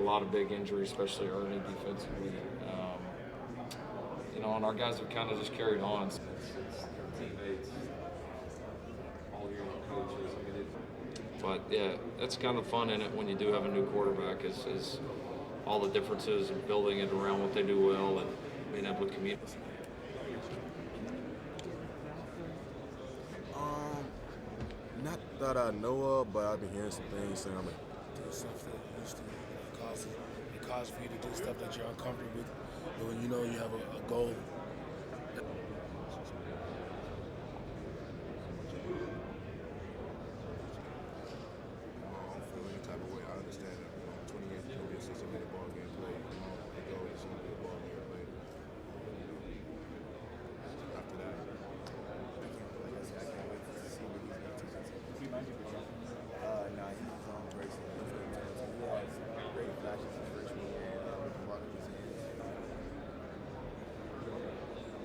lot of big injuries, especially early defensively. And our guys have kind of just carried on. It's teammates, all your coaches. But yeah, that's kind of fun in it when you do have a new quarterback. Is all the differences and building it around what they do well and being able to communicate. Not that I know of, but I've been hearing some things saying I'm like, do stuff that used to cause for you to do stuff that you're uncomfortable with. But when you know you have a goal. I don't feel any type of way. I understand that 20 years ago, it's a 60-minute ball game played. The goal is to get a ball game played. After that. I can't wait to see what he's going to teach us. No, he was on great. He has great flashes in freshman year and walking his hands.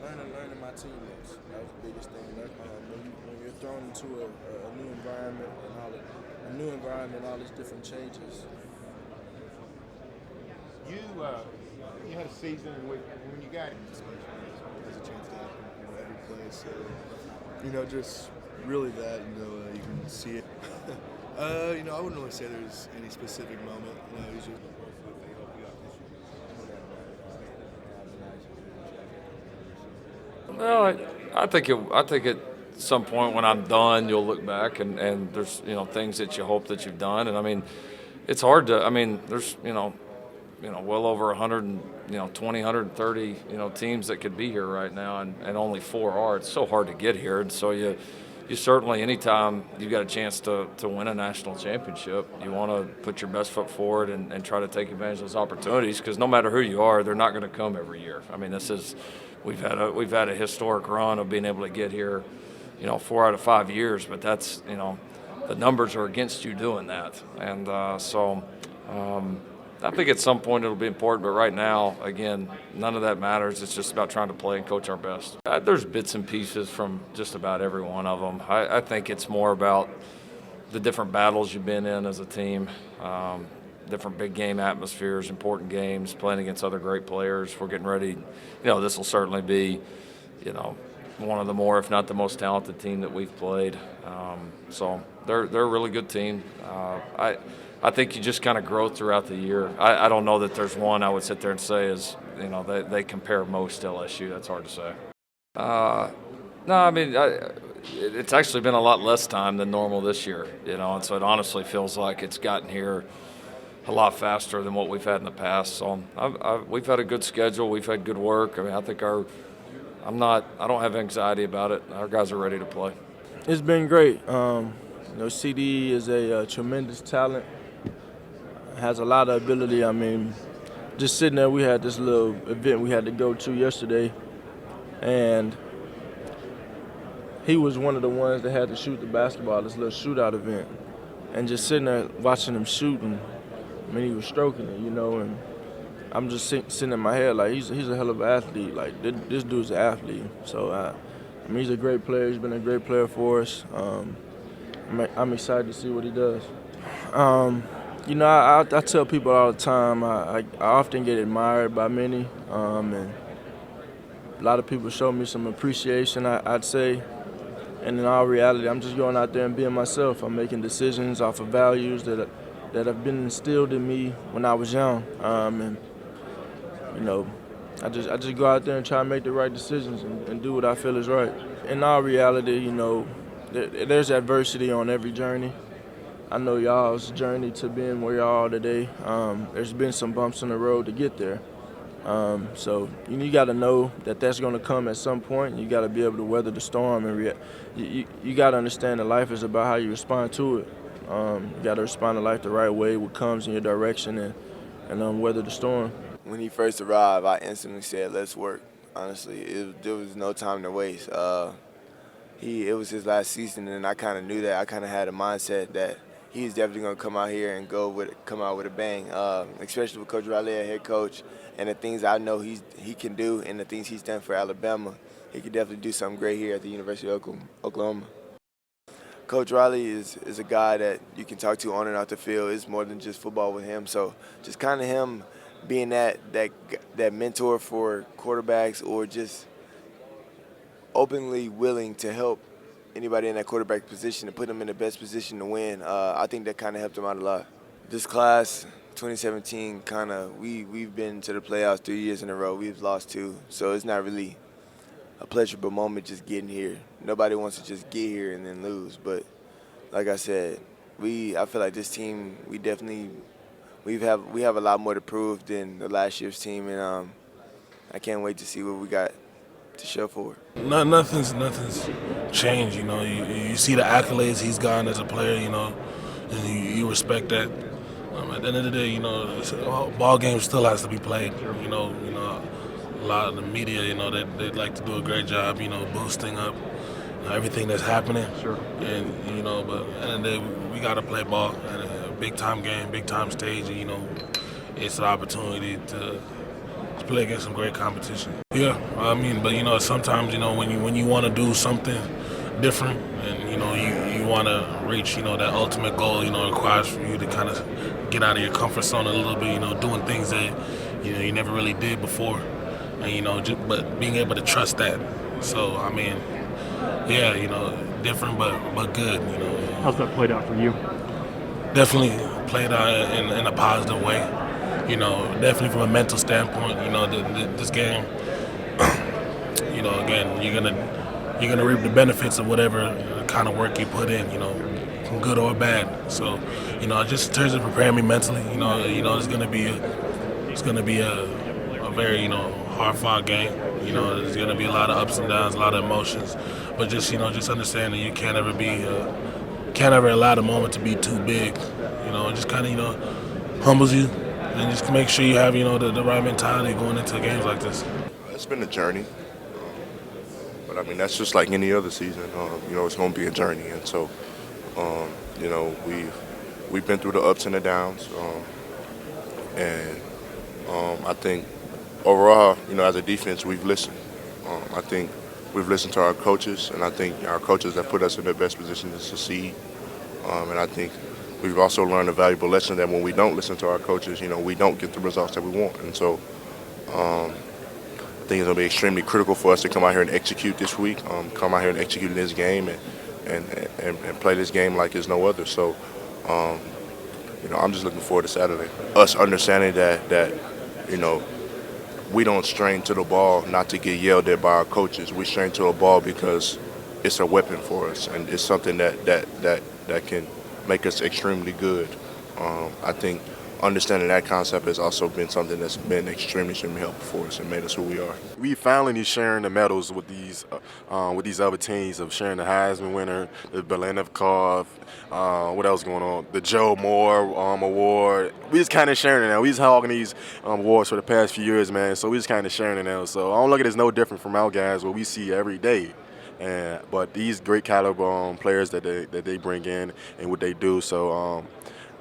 Learning my teammates. That was the biggest thing. When you're thrown into a new environment and all these different changes. You had a season when you got it. There's a chance to happen every play. So, just really that, you can see it. I wouldn't really say there's any specific moment. It's just. Well, I think at some point when I'm done, you'll look back and there's things that you hope that you've done, and it's hard to. There's well over 120, 130 teams that could be here right now, and only 4 are. It's so hard to get here, and so you certainly, anytime you've got a chance to win a national championship, you want to put your best foot forward and try to take advantage of those opportunities, because no matter who you are, they're not going to come every year. We've had a historic run of being able to get here, 4 out of 5 years, but that's, the numbers are against you doing that. And I think at some point it'll be important, but right now, again, none of that matters. It's just about trying to play and coach our best. There's bits and pieces from just about every one of them. I think it's more about the different battles you've been in as a team, different big game atmospheres, important games, playing against other great players. We're getting ready. This will certainly be, one of the more, if not the most talented team that we've played. So they're a really good team. I think you just kind of grow throughout the year. I don't know that there's one I would sit there and say is, they compare most to LSU. That's hard to say. No, it's actually been a lot less time than normal this year, and so it honestly feels like it's gotten here a lot faster than what we've had in the past. So we've had a good schedule. We've had good work. I think I don't have anxiety about it. Our guys are ready to play. It's been great. CeeDee is a tremendous talent. Has a lot of ability. Just sitting there, we had this little event we had to go to yesterday, and he was one of the ones that had to shoot the basketball, this little shootout event. And just sitting there watching him shoot, and he was stroking it, and I'm just sitting in my head like he's a hell of an athlete. Like this dude's an athlete. So he's a great player. He's been a great player for us. I'm excited to see what he does. I tell people all the time, I often get admired by many, and a lot of people show me some appreciation, I'd say. And in all reality, I'm just going out there and being myself. I'm making decisions off of values that have been instilled in me when I was young. I just go out there and try to make the right decisions and do what I feel is right. In all reality, there's adversity on every journey. I know y'all's journey to being where y'all are today. There's been some bumps in the road to get there. So you got to know that that's going to come at some point. You got to be able to weather the storm and you got to understand that life is about how you respond to it. You got to respond to life the right way, what comes in your direction, and weather the storm. When he first arrived, I instantly said, "Let's work." Honestly, there was no time to waste. It was his last season, and I kind of knew that. I kind of had a mindset that he's definitely going to come out here and come out with a bang, especially with Coach Riley, head coach, and the things I know he can do and the things he's done for Alabama. He could definitely do something great here at the University of Oklahoma. Coach Riley is a guy that you can talk to on and off the field. It's more than just football with him. So just kind of him being that mentor for quarterbacks, or just openly willing to help anybody in that quarterback position and put them in the best position to win. I think that kind of helped him out a lot. This class, 2017, we've been to the playoffs 3 years in a row. We've lost 2, so it's not really a pleasurable moment just getting here. Nobody wants to just get here and then lose. But like I said, I feel like this team, we have a lot more to prove than the last year's team, and I can't wait to see what we got to show for it. Nothing's changed. You know, you see the accolades he's gotten as a player. You know, and you respect that. At the end of the day, you know, ball game still has to be played. You know, a lot of the media, you know, they like to do a great job, you know, boosting up everything that's happening. Sure. And you know, but at the end of the day, we got to play ball at a big time game, big time stage. And, you know, it's an opportunity to play against some great competition. Yeah, I mean, but you know, sometimes, you know, when you want to do something different, and you know, you want to reach, you know, that ultimate goal, you know, it requires for you to kind of get out of your comfort zone a little bit, you know, doing things that, you know, you never really did before, and you know, but being able to trust that. So I mean, yeah, you know, different but good, you know. How's that played out for you? Definitely played out in a positive way. You know, definitely from a mental standpoint, you know, this game, you know, again, you're gonna reap the benefits of whatever kind of work you put in, you know, good or bad. So, you know, just in terms of preparing me mentally, you know, it's gonna be a very, you know, hard-fought game. You know, there's gonna be a lot of ups and downs, a lot of emotions, but just, you know, just understanding you can't ever allow the moment to be too big. You know, it just kind of, you know, humbles you. And just make sure you have, you know, the right mentality going into games like this. It's been a journey, but I mean, that's just like any other season. You know, it's going to be a journey, and so, you know, we've been through the ups and the downs, and I think overall, you know, as a defense, we've listened. I think we've listened to our coaches, and I think our coaches have put us in the best position to succeed, and I think we've also learned a valuable lesson that when we don't listen to our coaches, you know, we don't get the results that we want. And so I think it's going to be extremely critical for us to come out here and execute this week, come out here and execute in this game and play this game like it's no other. So, you know, I'm just looking forward to Saturday. Us understanding that you know, we don't strain to the ball not to get yelled at by our coaches. We strain to a ball because it's a weapon for us, and it's something that can make us extremely good. I think understanding that concept has also been something that's been extremely helpful for us and made us who we are. We finally sharing the medals with these other teams, of sharing the Heisman winner, the Belenikov, what else going on, the Joe Moore award. We just kind of sharing it now. We just hogging these awards for the past few years, man. So we just kind of sharing it now. So I don't look at it as no different from our guys, what we see every day. But these great caliber players that they bring in and what they do, so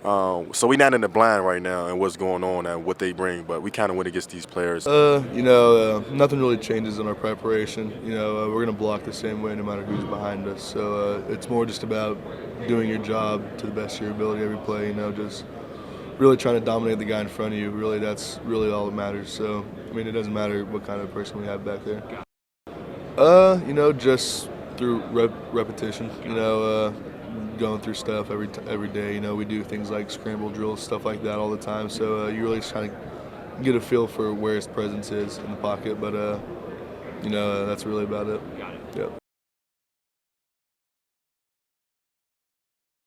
we're not in the blind right now and what's going on and what they bring, but we kind of went against these players. You know, nothing really changes in our preparation. You know, we're going to block the same way no matter who's behind us. So it's more just about doing your job to the best of your ability every play. You know, just really trying to dominate the guy in front of you. Really, that's really all that matters. So, I mean, it doesn't matter what kind of person we have back there. You know, just through repetition, you know, going through stuff every day. You know, we do things like scramble drills, stuff like that all the time. So you really just trying to get a feel for where his presence is in the pocket. But, you know, that's really about it. Yep.